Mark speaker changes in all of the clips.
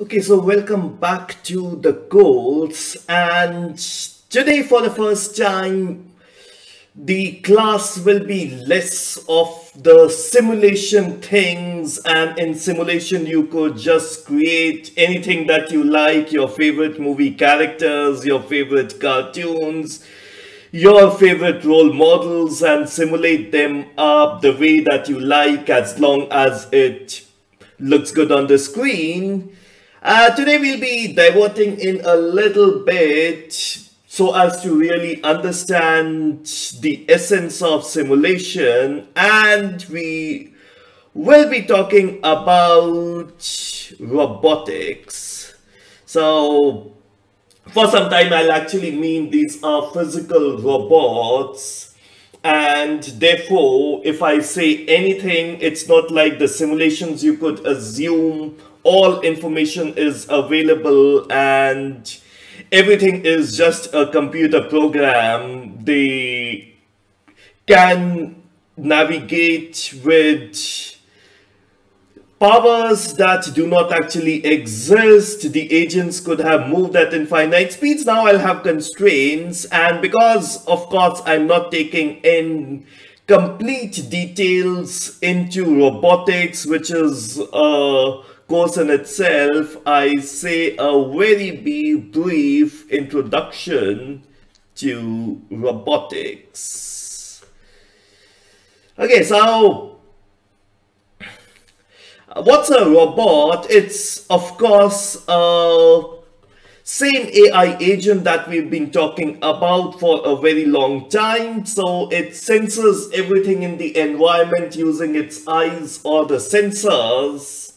Speaker 1: Okay, so welcome back to the course, and today for the first time the class will be less of the simulation things, and in simulation you could just create anything that you like, your favorite movie characters, your favorite cartoons, your favorite role models, and simulate them up the way that you like as long as it looks good on the screen. Today we'll be diverting in a little bit so as to really understand the essence of simulation, and we will be talking about robotics. So for some time I'll actually mean these are physical robots, and therefore if I say anything, it's not like the simulations you could assume all information is available and everything is just a computer program. They can navigate with powers that do not actually exist. The agents could have moved at infinite speeds. Now I'll have constraints, and because of course I'm not taking in complete details into robotics, which is a course in itself, I say a very brief introduction to robotics. Okay, so what's a robot? It's of course a same AI agent that we've been talking about for a very long time. So it senses everything in the environment using its eyes or the sensors,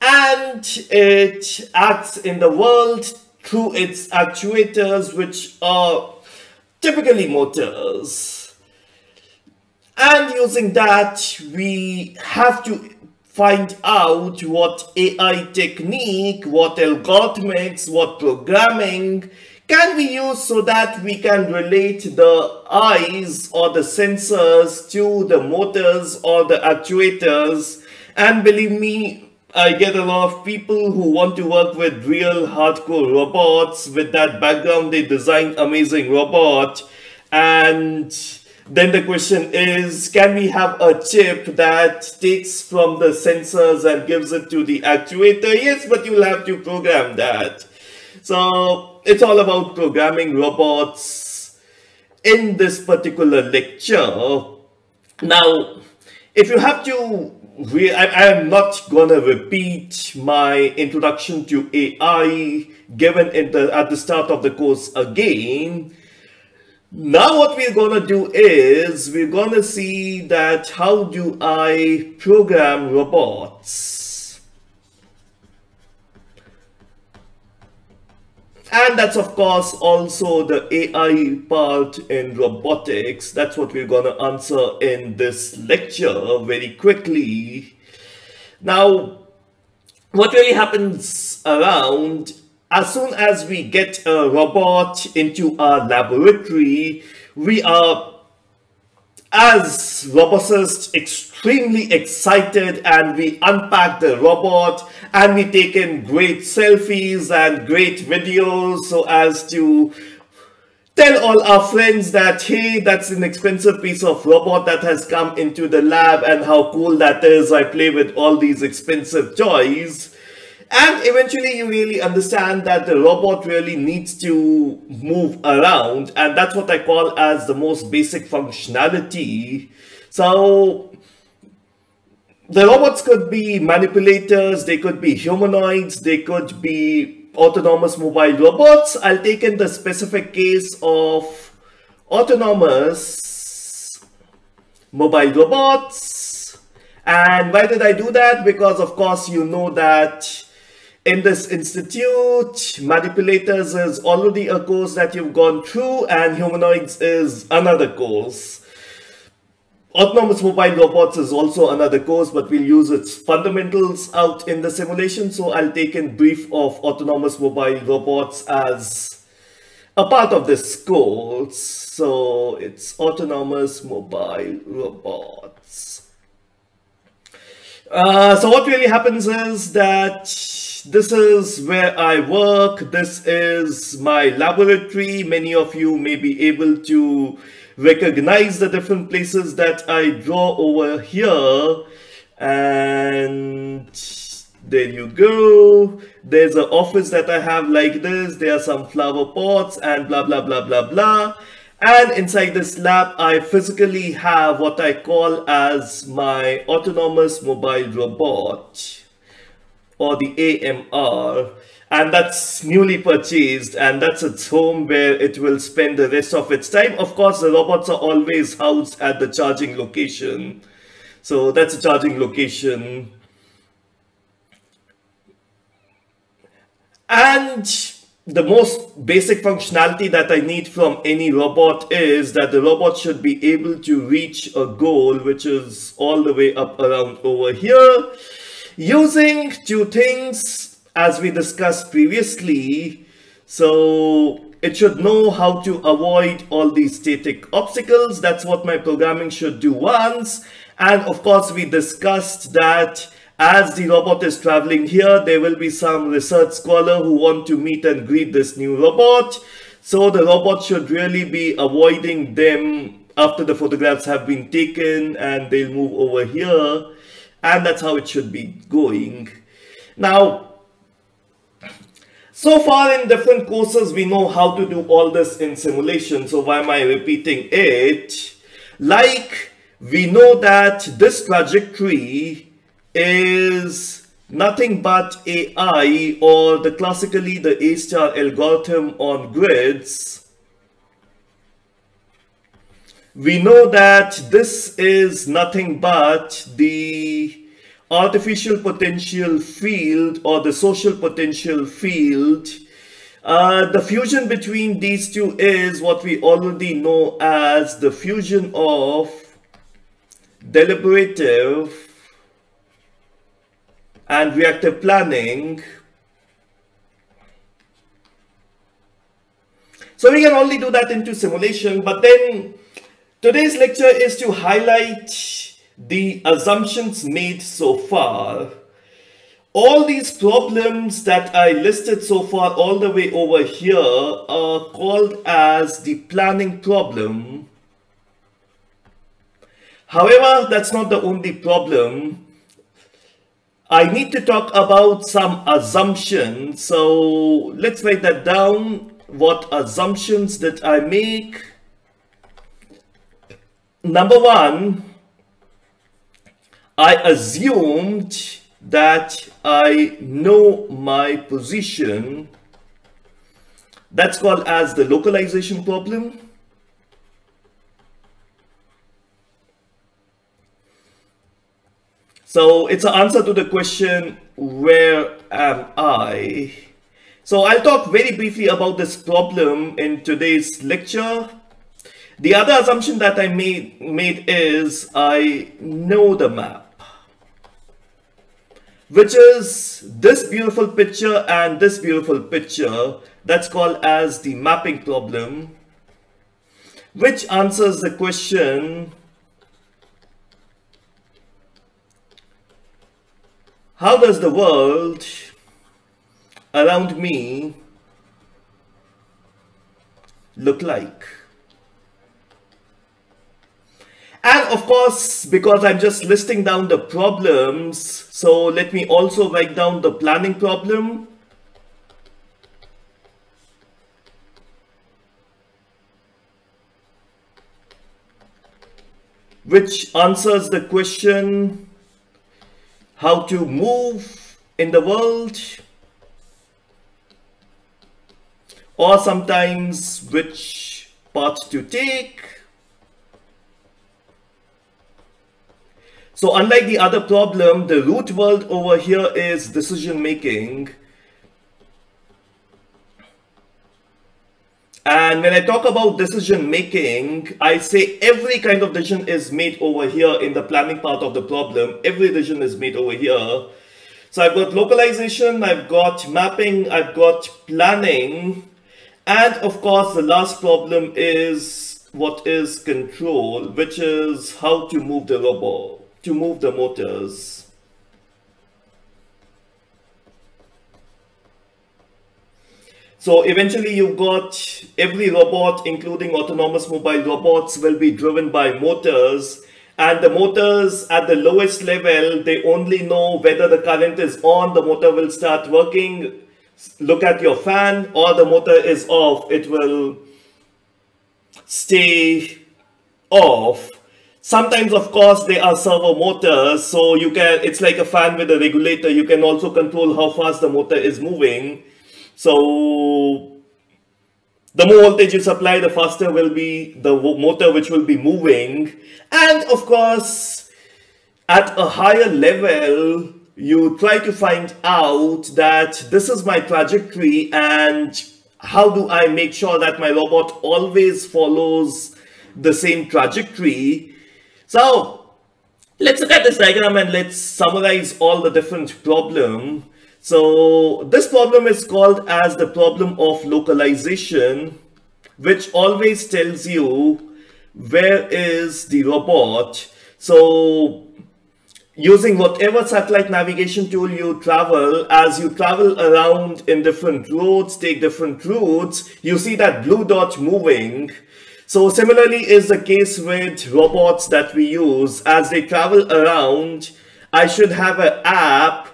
Speaker 1: and it acts in the world through its actuators, which are typically motors. And using that, we have to find out what AI technique, what algorithmics, what programming can we use so that we can relate the eyes or the sensors to the motors or the actuators. And believe me, I get a lot of people who want to work with real hardcore robots. With that background, they design amazing robot, and then the question is, can we have a chip that takes from the sensors and gives it to the actuator? Yes, but you'll have to program that. So it's all about programming robots in this particular lecture. Now, if you have to, I am not gonna repeat my introduction to AI given at the start of the course again. Now what we're gonna do is we're gonna see that how do I program robots. And that's of course also the AI part in robotics. That's what we're gonna answer in this lecture very quickly. Now, what really happens around, as soon as we get a robot into our laboratory, we are, as roboticists, extremely excited, and we unpack the robot and we take in great selfies and great videos so as to tell all our friends that, hey, that's an expensive piece of robot that has come into the lab and how cool that is. I play with all these expensive toys. And eventually you really understand that the robot really needs to move around, and that's what I call as the most basic functionality. So the robots could be manipulators, they could be humanoids, they could be autonomous mobile robots. I'll take in the specific case of autonomous mobile robots. And why did I do that? Because of course you know that in this institute, manipulators is already a course that you've gone through, and humanoids is another course. Autonomous mobile robots is also another course, but we'll use its fundamentals out in the simulation. So I'll take in brief of autonomous mobile robots as a part of this course. So it's autonomous mobile robots. So what really happens is that this is where I work. This is my laboratory. Many of you may be able to recognize the different places that I draw over here. And there you go. There's an office that I have like this. There are some flower pots and blah, blah, blah, blah, blah. And inside this lab, I physically have what I call as my autonomous mobile robot, or the AMR, and that's newly purchased, and that's its home where it will spend the rest of its time. Of course, the robots are always housed at the charging location. So that's a charging location. And the most basic functionality that I need from any robot is that the robot should be able to reach a goal, which is all the way up around over here, using two things as we discussed previously. So it should know how to avoid all these static obstacles. That's what my programming should do once. And of course, we discussed that as the robot is traveling here, there will be some research scholar who want to meet and greet this new robot. So the robot should really be avoiding them after the photographs have been taken, and they'll move over here. And that's how it should be going. Now, so far in different courses, we know how to do all this in simulation. So why am I repeating it? Like, we know that this trajectory is nothing but AI, or classically the A-star algorithm on grids. We know that this is nothing but the artificial potential field, or the social potential field. The fusion between these two is what we already know as the fusion of deliberative and reactive planning. So we can only do that into simulation, but then today's lecture is to highlight the assumptions made so far. All these problems that I listed so far all the way over here are called as the planning problem. However, that's not the only problem. I need to talk about some assumptions. So let's write that down. What assumptions did I make? Number one, I assumed that I know my position. That's called as the localization problem. So it's an answer to the question, where am I? So I'll talk very briefly about this problem in today's lecture. The other assumption that I made is I know the map, which is this beautiful picture and this beautiful picture. That's called as the mapping problem, which answers the question, how does the world around me look like? And of course, because I'm just listing down the problems, so let me also write down the planning problem. Which answers the question, how to move in the world, or sometimes which path to take. So unlike the other problem, the root world over here is decision making. And when I talk about decision making, I say every kind of decision is made over here in the planning part of the problem. Every decision is made over here. So I've got localization, I've got mapping, I've got planning. And of course, the last problem is what is control, which is how to move the robot, to move the motors. So eventually you've got every robot, including autonomous mobile robots, will be driven by motors. And the motors at the lowest level, they only know whether the current is on, the motor will start working. Look at your fan, or the motor is off, it will stay off. Sometimes, of course, they are servo motors, so it's like a fan with a regulator. You can also control how fast the motor is moving. So the more voltage you supply, the faster will be the motor which will be moving. And of course, at a higher level, you try to find out that this is my trajectory and how do I make sure that my robot always follows the same trajectory. So let's look at this diagram and let's summarize all the different problems. So this problem is called as the problem of localization, which always tells you where is the robot. So using whatever satellite navigation tool you travel, as you travel around in different roads, take different routes, you see that blue dot moving. So similarly is the case with robots that we use. As they travel around, I should have an app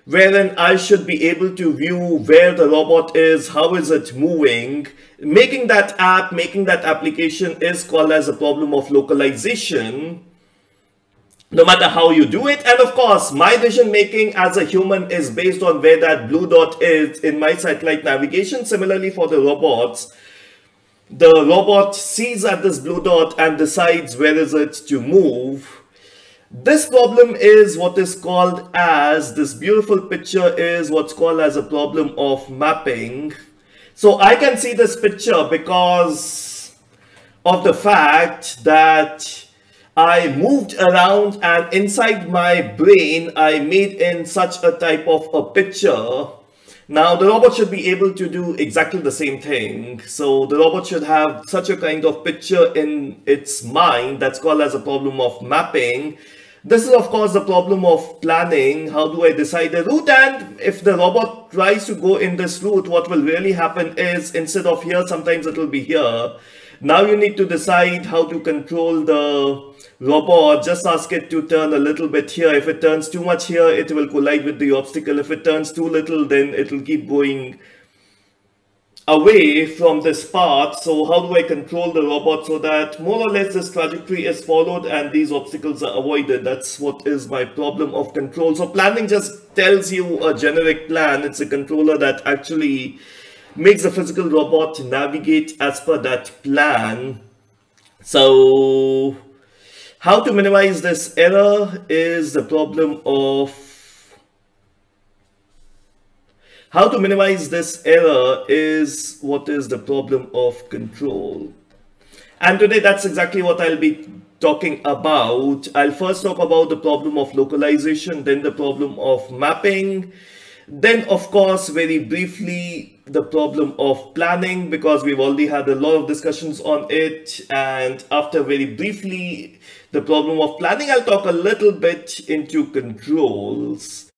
Speaker 1: wherein I should be able to view where the robot is, how is it moving. Making that app, making that application is called as a problem of localization, no matter how you do it. And of course, my decision making as a human is based on where that blue dot is in my satellite navigation. Similarly for the robots, the robot sees at this blue dot and decides where is it to move. This problem is what is called as, this beautiful picture is what's called as a problem of mapping. So I can see this picture because of the fact that I moved around and inside my brain, I made in such a type of a picture. Now the robot should be able to do exactly the same thing. So the robot should have such a kind of picture in its mind. That's called as a problem of mapping. This is of course the problem of planning. How do I decide the route? And if the robot tries to go in this route, what will really happen is instead of here, sometimes it will be here. Now you need to decide how to control the robot. Just ask it to turn a little bit here. If it turns too much here, it will collide with the obstacle. If it turns too little, then it will keep going away from this path. So how do I control the robot so that more or less this trajectory is followed and these obstacles are avoided? That's what is my problem of control. So planning just tells you a generic plan. It's a controller that actually makes the physical robot navigate as per that plan. So how to minimize this error is the problem of How to minimize this error is what is the problem of control. And today that's exactly what I'll be talking about. I'll first talk about the problem of localization, then the problem of mapping, then of course very briefly the problem of planning, because we've already had a lot of discussions on it. And after very briefly the problem of planning, I'll talk a little bit into controls.